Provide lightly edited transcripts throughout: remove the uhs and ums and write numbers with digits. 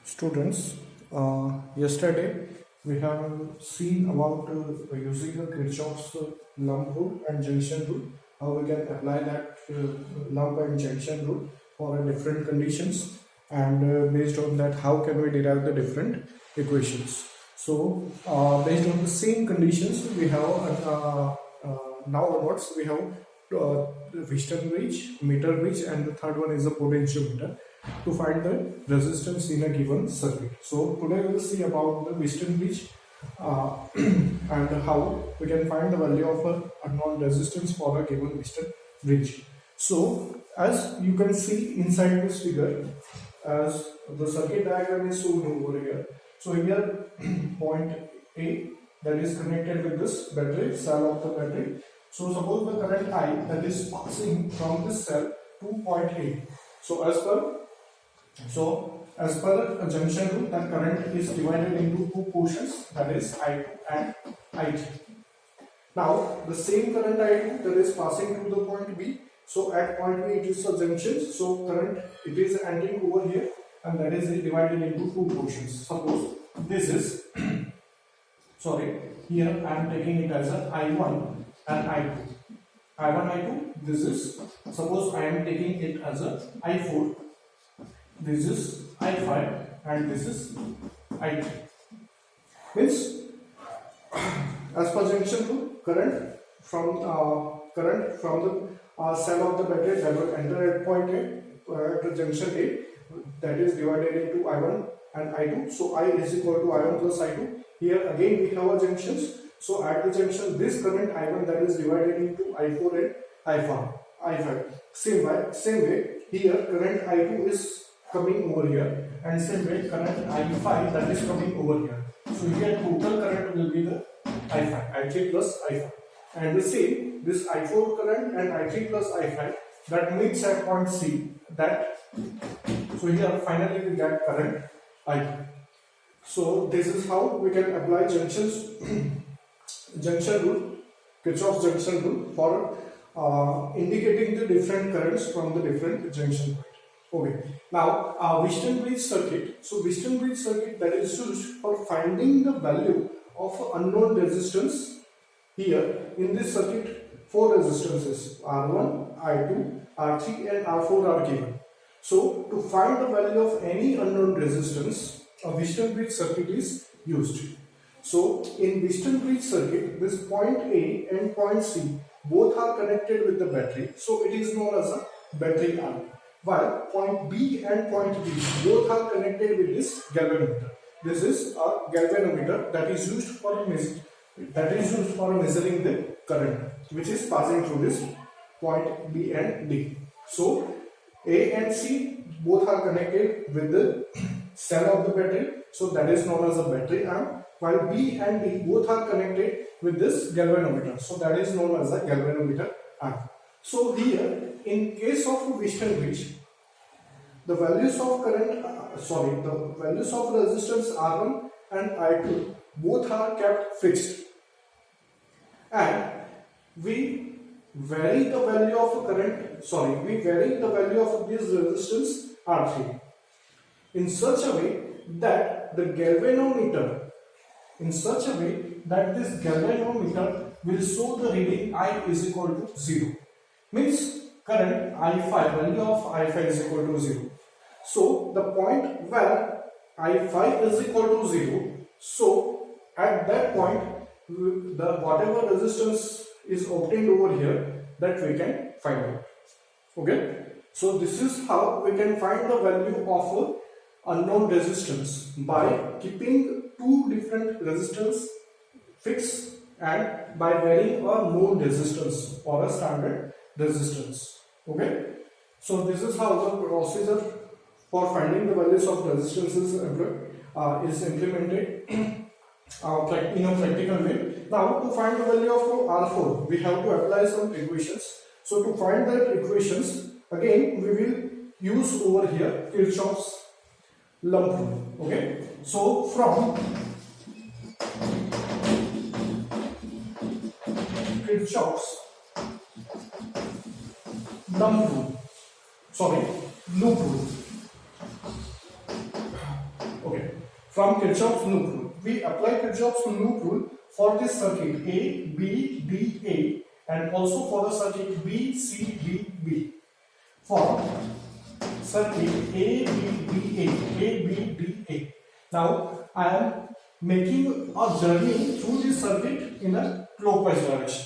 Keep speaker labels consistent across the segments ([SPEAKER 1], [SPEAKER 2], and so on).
[SPEAKER 1] Students, yesterday we have seen about using the Kirchhoff's lump rule and junction rule, how we can apply that lump and junction rule for different conditions, and based on that how can we derive the different equations. So based on the same conditions we have now onwards we have Wheaton bridge, meter bridge, and the third one is a potentiometer to find the resistance in a given circuit. So today we will see about the Wheaton bridge and how we can find the value of a unknown resistance for a given Wheaton bridge. So as you can see inside this figure, as the circuit diagram is shown over here. So here point A that is connected with this battery, cell of the battery. So suppose the current I that is passing from this cell to point A. So as per a junction rule, that current is divided into two portions, that is I2 and I3. Now the same current I2 that is passing to the point B. So at point B it is a junction. So current it is entering over here, and that is divided into two portions. Suppose this is here I am taking it as a I1 and I2. I1, I2, this is, suppose I am taking it as a I4, this is I5, and this is I3. Means, as per junction rule, current from the cell of the battery that will enter at point A, at the junction A, that is divided into I1 and I2. So I is equal to I1 plus I2. Here again we have our junctions. So at the junction, this current I1 that is divided into I4 and I5. Same way, here current I2 is coming over here, and same way current I5 that is coming over here. So here total current will be the I5, I3 plus I5. And the same, this I4 current and I3 plus I5 that meets at point C. So here finally we get current I2. So this is how we can apply junctions. Junction rule, Kirchhoff's junction rule for indicating the different currents from the different junction point. Okay. Now Wheaton bridge circuit. So Wheaton bridge circuit that is used for finding the value of unknown resistance. Here in this circuit, four resistances R1, I2, R3, and R4 are given. So to find the value of any unknown resistance, a Wheaton bridge circuit is used. So in Wheaton bridge circuit, this point A and point C both are connected with the battery. So it is known as a battery arm. While point B and point D both are connected with this galvanometer. This is a galvanometer that is used for measuring the current which is passing through this point B and D. So A and C both are connected with the cell of the battery. So that is known as a battery arm. While B and D both are connected with this galvanometer. So that is known as a galvanometer arm. So here, in case of Wheaton bridge, the values of resistance R1 and I2 both are kept fixed, and we vary the value of this resistance R3 in such a way that this galvanometer will show the reading I is equal to 0. Means current I5, value of I5 is equal to 0. So the point where I5 is equal to 0, so at that point whatever resistance is obtained over here, that we can find out. Okay. So this is how we can find the value of unknown resistance by keeping two different resistance fixed and by varying a known resistance or a standard resistance. Okay. So this is how the procedure for finding the values of resistances is implemented in a practical way. Now to find the value of R4, we have to apply some equations. So to find that equations, again we will use over here Kirchhoff's lump rule. Okay. So from Kirchhoff's loop rule. from Kirchhoff's loop rule. We apply Kirchhoff's loop rule for this circuit A, B, D, A, and also for the circuit B, C, D, B. For circuit A, B, D, A, B, D, A. Now I am making a journey through this circuit in a clockwise direction.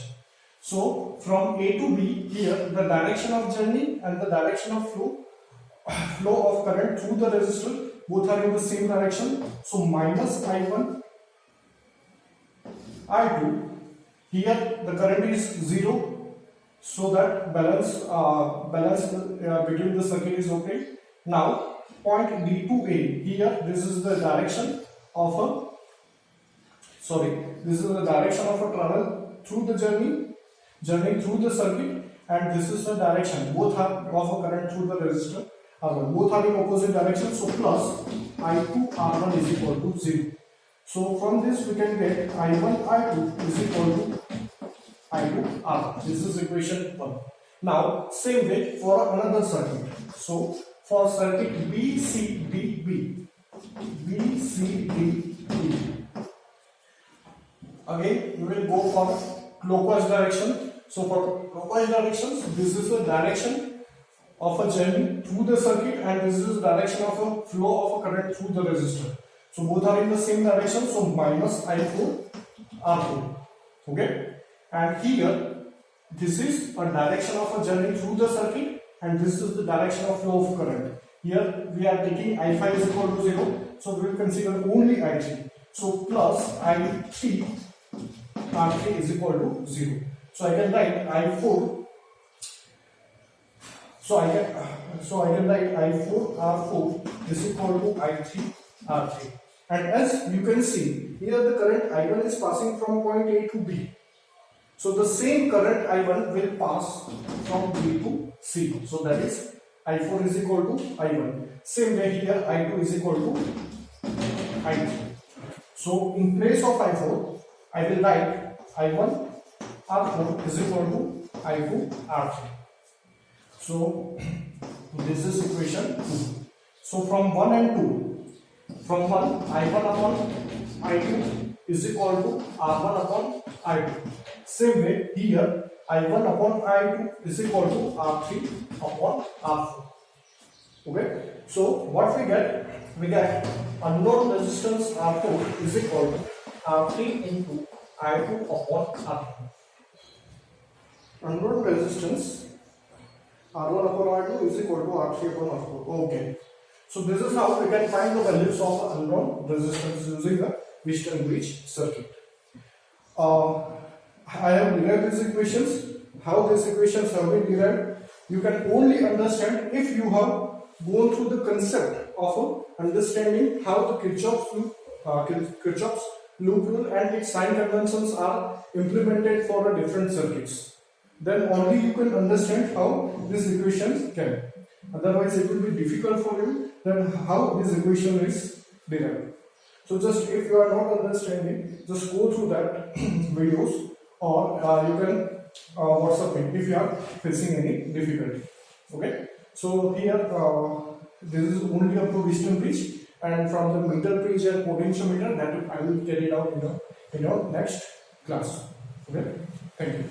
[SPEAKER 1] So from A to B, here the direction of journey and the direction of flow of current through the resistor both are in the same direction. So minus I1, I2. Here the current is 0, so that balance between the circuit is okay. Now point D to A. Here this is the direction of a travel through the journey through the circuit, and this is the direction. Both are of a current through the resistor. Both are in opposite direction. So plus I2 R1 is equal to 0. So from this we can get I1 I2 is equal to I2 R1. This is equation 1. Now same way for another circuit. So for circuit B C D B, again we will go for clockwise direction. So for clockwise directions, this is the direction of a journey through the circuit, and this is the direction of a flow of a current through the resistor. So both are in the same direction. So minus I4 R4. Okay, and here this is a direction of a journey through the circuit, and this is the direction of flow of current. Here we are taking I5 is equal to 0, so we will consider only I3. So plus I3 R3 is equal to 0. So I can write I4. So I can write I4 R4 is equal to I3 R3. And as you can see, here the current I1 is passing from point A to B. So the same current I1 will pass from B to C. So that is I4 is equal to I1. Same way here I2 is equal to I3. So in place of I4, I will write I1 R4 is equal to I2 R3. So this is equation 2. So from 1 and 2, from 1 I1 upon I2 is equal to R1 upon I2. Same way here I1 upon I2 is equal to R3 upon R4. Okay. So what we get? We get unknown resistance R4 is equal to R3 into I2 upon R4. Unknown resistance R1 upon R2 is equal to R3 upon R4. Okay. So this is how we can find the values of unknown resistance using the Wheatstone bridge circuit. I have derived these equations. How these equations have been derived, you can only understand if you have gone through the concept of understanding how the Kirchhoff's loop rule and its sign conventions are implemented for different circuits. Then only you can understand how these equations can. Otherwise, it will be difficult for you then how this equation is derived. So just if you are not understanding, just go through that videos, or you can WhatsApp me if you are facing any difficulty. Okay. So here this is only up to Wheatstone bridge, and from the meter bridge and potentiometer that I will carry it out in your next class. Okay. Thank you.